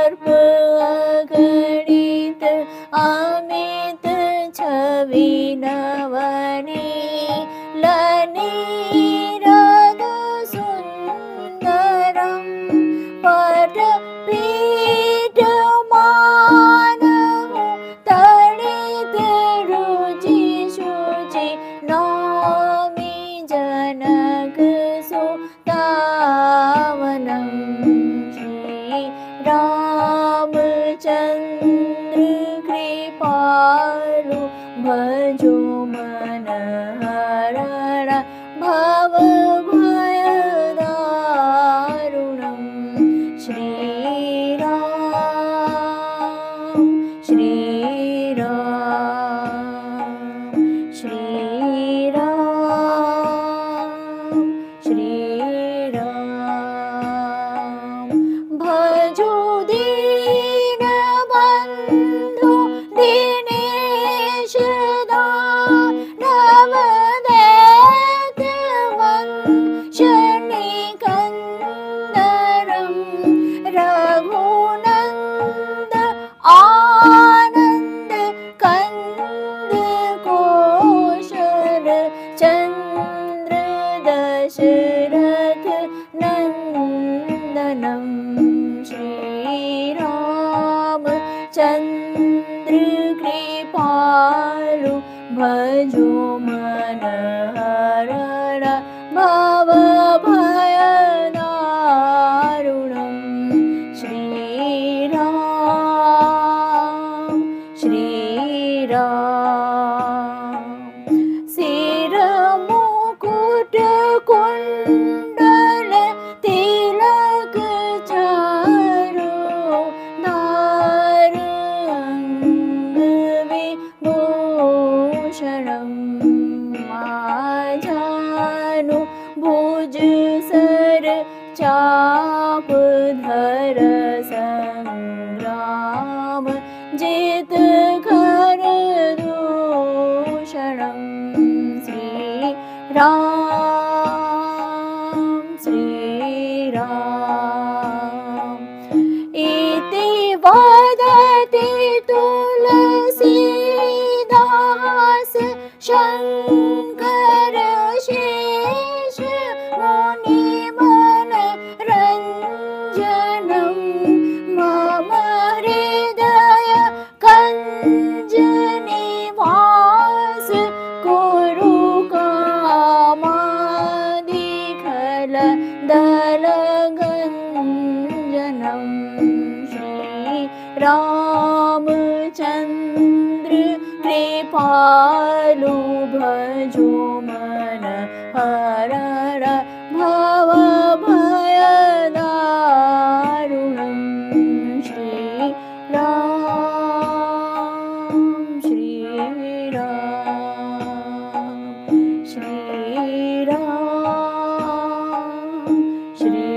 अल्प अगणित अमित छवि नवनी लनिरद सुन्दरं पटपीठमानहु तडित रुचि शुचि नौमि जनकसुतावनं श्री रामचन्द्र कृपालु भजो मन हरण भवभयदारुणं श्रीराम श्रीराम श्रीराम श्रीराम भजो दीनबन्धु दिनेश दानवदैत्यवंशनिकन्दरं रघुनन्द आनन्द कंद कोशल चन्द्र दशरथ नन्दनं श्रीरामचन्द्र कृपालु भजो मन हरण भवभयदारुणं श्रीराम श्रीराम शिरमुकुट कुण्डल तिलक चारु नारङ्गविभूषणं माझानु भुज सर चापधर संग्राम जित कर दूषणं श्रीराम श्रीराम इति वदति तुलसीदास शङ्कर शेष मुनिमन रञ्जनं मम हृदय कञ्ज निवास कुरु कामादिखल दलगञ्जनं श्रीरामचन्द्र कृपालु भजो मन हरण भवभयदारुणं श्रीराम श्रीराम श्रीराम श्री